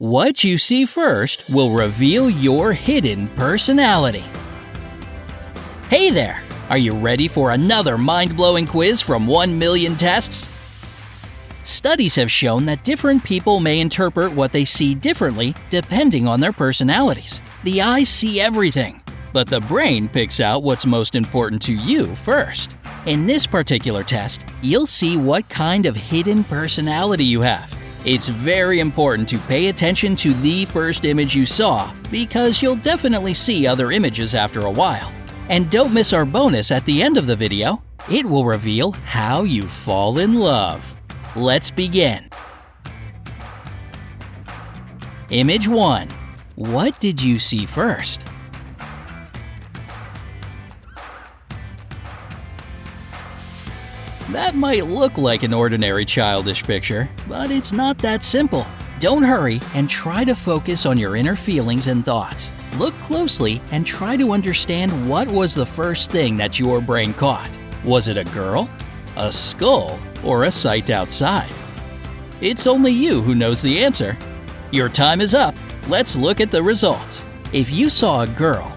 What you see first will reveal your hidden personality. Hey there! Are you ready for another mind-blowing quiz from 1 million tests? Studies have shown that different people may interpret what they see differently depending on their personalities. The eyes see everything, but the brain picks out what's most important to you first. In this particular test, you'll see what kind of hidden personality you have. It's very important to pay attention to the first image you saw because you'll definitely see other images after a while. And don't miss our bonus at the end of the video. It will reveal how you fall in love. Let's begin. Image 1. What did you see first? That might look like an ordinary childish picture, but it's not that simple. Don't hurry and try to focus on your inner feelings and thoughts. Look closely and try to understand what was the first thing that your brain caught. Was it a girl, a skull, or a sight outside? It's only you who knows the answer. Your time is up. Let's look at the results. If you saw a girl,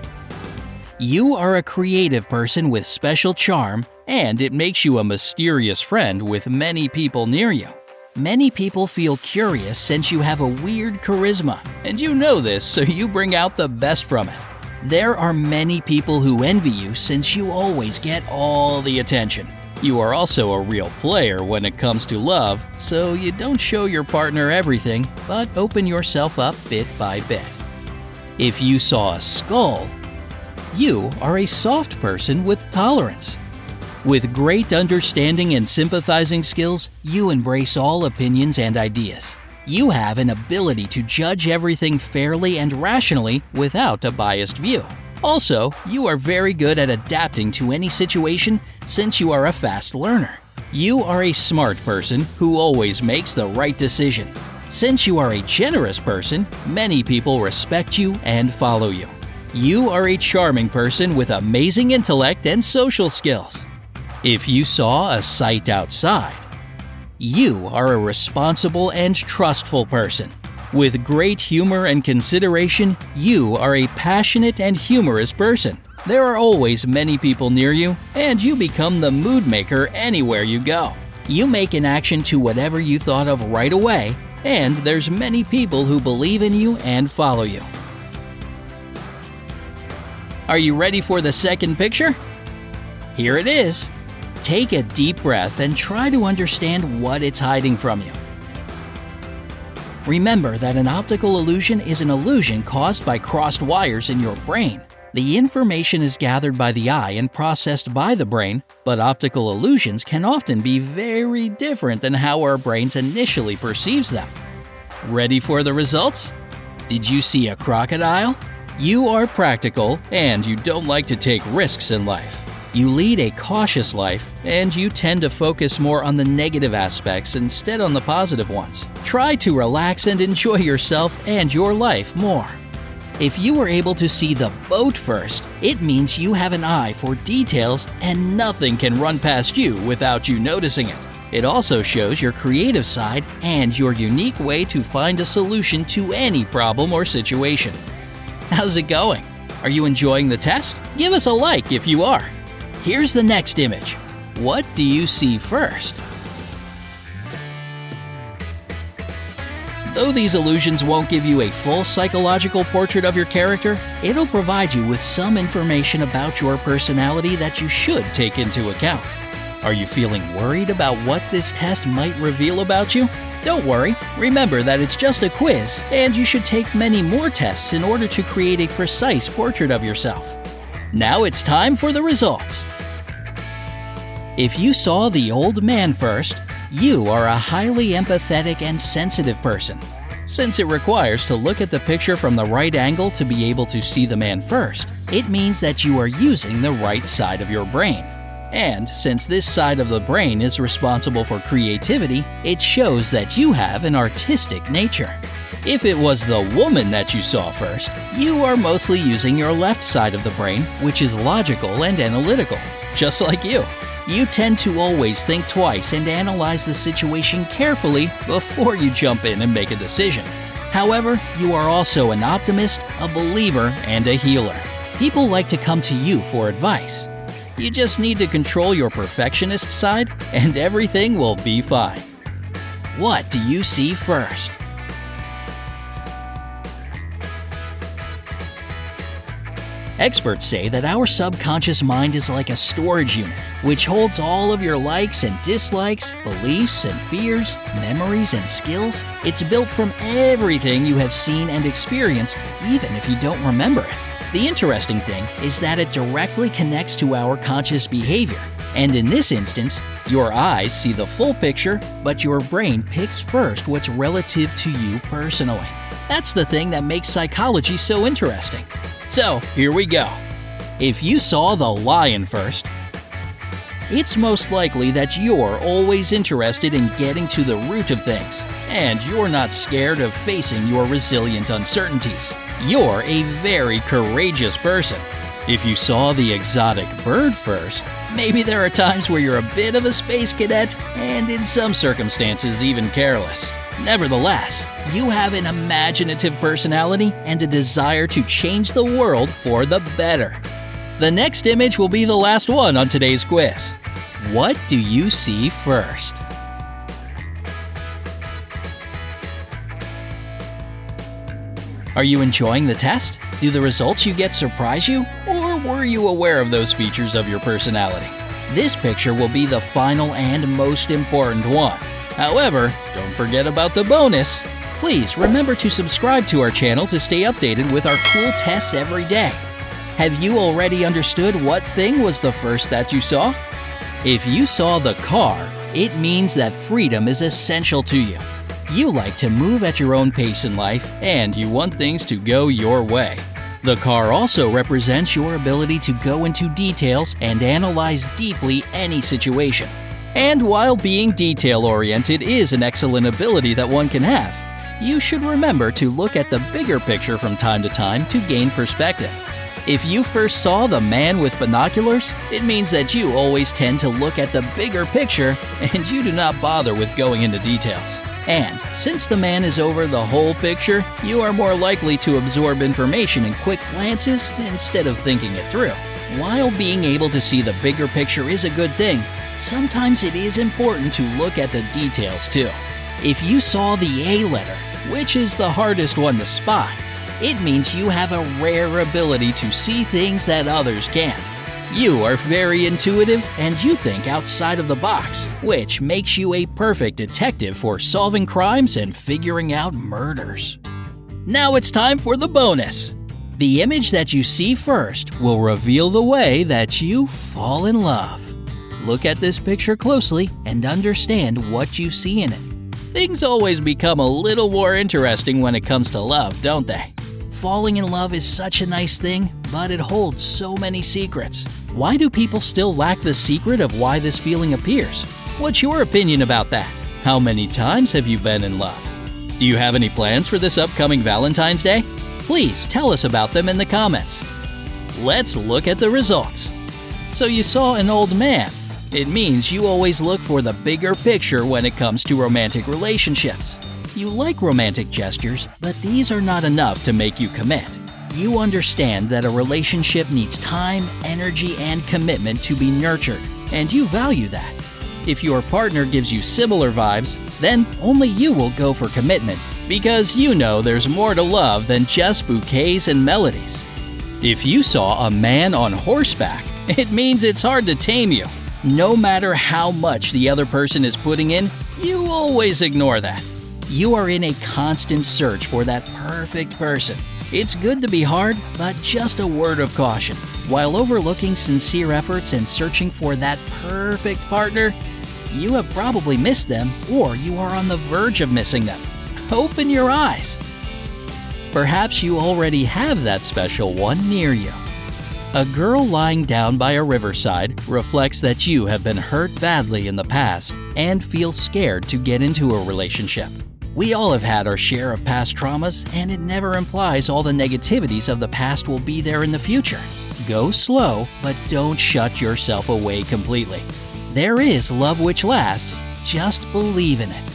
you are a creative person with special charm, and it makes you a mysterious friend with many people near you. Many people feel curious since you have a weird charisma, and you know this, so you bring out the best from it. There are many people who envy you since you always get all the attention. You are also a real player when it comes to love, so you don't show your partner everything, but open yourself up bit by bit. If you saw a skull, you are a soft person with tolerance. With great understanding and sympathizing skills, you embrace all opinions and ideas. You have an ability to judge everything fairly and rationally without a biased view. Also, you are very good at adapting to any situation since you are a fast learner. You are a smart person who always makes the right decision. Since you are a generous person, many people respect you and follow you. You are a charming person with amazing intellect and social skills. If you saw a sight outside, you are a responsible and trustful person. With great humor and consideration, you are a passionate and humorous person. There are always many people near you, and you become the mood maker anywhere you go. You make an action to whatever you thought of right away, and there's many people who believe in you and follow you. Are you ready for the second picture? Here it is. Take a deep breath and try to understand what it's hiding from you. Remember that an optical illusion is an illusion caused by crossed wires in your brain. The information is gathered by the eye and processed by the brain, but optical illusions can often be very different than how our brains initially perceives them. Ready for the results? Did you see a crocodile? You are practical and you don't like to take risks in life. You lead a cautious life, and you tend to focus more on the negative aspects instead on the positive ones. Try to relax and enjoy yourself and your life more. If you were able to see the boat first, it means you have an eye for details and nothing can run past you without you noticing it. It also shows your creative side and your unique way to find a solution to any problem or situation. How's it going? Are you enjoying the test? Give us a like if you are. Here's the next image. What do you see first? Though these illusions won't give you a full psychological portrait of your character, it'll provide you with some information about your personality that you should take into account. Are you feeling worried about what this test might reveal about you? Don't worry. Remember that it's just a quiz, and you should take many more tests in order to create a precise portrait of yourself. Now it's time for the results. If you saw the old man first, you are a highly empathetic and sensitive person. Since it requires to look at the picture from the right angle to be able to see the man first, it means that you are using the right side of your brain. And since this side of the brain is responsible for creativity, it shows that you have an artistic nature. If it was the woman that you saw first, you are mostly using your left side of the brain, which is logical and analytical, just like you. You tend to always think twice and analyze the situation carefully before you jump in and make a decision. However, you are also an optimist, a believer, and a healer. People like to come to you for advice. You just need to control your perfectionist side, and everything will be fine. What do you see first? Experts say that our subconscious mind is like a storage unit, which holds all of your likes and dislikes, beliefs and fears, memories and skills. It's built from everything you have seen and experienced, even if you don't remember it. The interesting thing is that it directly connects to our conscious behavior. And in this instance, your eyes see the full picture, but your brain picks first what's relative to you personally. That's the thing that makes psychology so interesting. So, here we go. If you saw the lion first, it's most likely that you're always interested in getting to the root of things, and you're not scared of facing your resilient uncertainties. You're a very courageous person. If you saw the exotic bird first, maybe there are times where you're a bit of a space cadet, and in some circumstances even careless. Nevertheless, you have an imaginative personality and a desire to change the world for the better. The next image will be the last one on today's quiz. What do you see first? Are you enjoying the test? Do the results you get surprise you? Or were you aware of those features of your personality? This picture will be the final and most important one. However, don't forget about the bonus. Please remember to subscribe to our channel to stay updated with our cool tests every day. Have you already understood what thing was the first that you saw? If you saw the car, it means that freedom is essential to you. You like to move at your own pace in life, and you want things to go your way. The car also represents your ability to go into details and analyze deeply any situation. And while being detail-oriented is an excellent ability that one can have, you should remember to look at the bigger picture from time to time to gain perspective. If you first saw the man with binoculars, it means that you always tend to look at the bigger picture and you do not bother with going into details. And since the man is over the whole picture, you are more likely to absorb information in quick glances instead of thinking it through. While being able to see the bigger picture is a good thing, sometimes it is important to look at the details too. If you saw the A letter, which is the hardest one to spot, it means you have a rare ability to see things that others can't. You are very intuitive and you think outside of the box, which makes you a perfect detective for solving crimes and figuring out murders. Now it's time for the bonus. The image that you see first will reveal the way that you fall in love. Look at this picture closely and understand what you see in it. Things always become a little more interesting when it comes to love, don't they? Falling in love is such a nice thing, but it holds so many secrets. Why do people still lack the secret of why this feeling appears? What's your opinion about that? How many times have you been in love? Do you have any plans for this upcoming Valentine's Day? Please tell us about them in the comments. Let's look at the results. So you saw an old man. It means you always look for the bigger picture when it comes to romantic relationships. You like romantic gestures, but these are not enough to make you commit. You understand that a relationship needs time, energy, and commitment to be nurtured, and you value that. If your partner gives you similar vibes, then only you will go for commitment, because you know there's more to love than just bouquets and melodies. If you saw a man on horseback, it means it's hard to tame you. No matter how much the other person is putting in, you always ignore that. You are in a constant search for that perfect person. It's good to be hard, but just a word of caution. While overlooking sincere efforts and searching for that perfect partner, you have probably missed them, or you are on the verge of missing them. Open your eyes. Perhaps you already have that special one near you. A girl lying down by a riverside reflects that you have been hurt badly in the past and feel scared to get into a relationship. We all have had our share of past traumas, and it never implies all the negativities of the past will be there in the future. Go slow, but don't shut yourself away completely. There is love which lasts, just believe in it.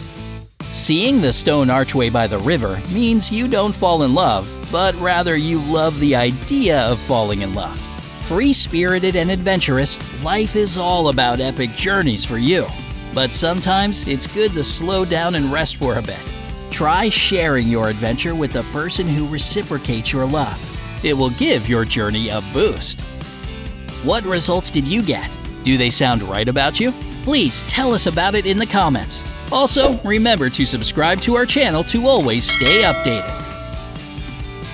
Seeing the stone archway by the river means you don't fall in love, but rather you love the idea of falling in love. Free-spirited and adventurous, life is all about epic journeys for you. But sometimes it's good to slow down and rest for a bit. Try sharing your adventure with the person who reciprocates your love. It will give your journey a boost. What results did you get? Do they sound right about you? Please tell us about it in the comments. Also, remember to subscribe to our channel to always stay updated.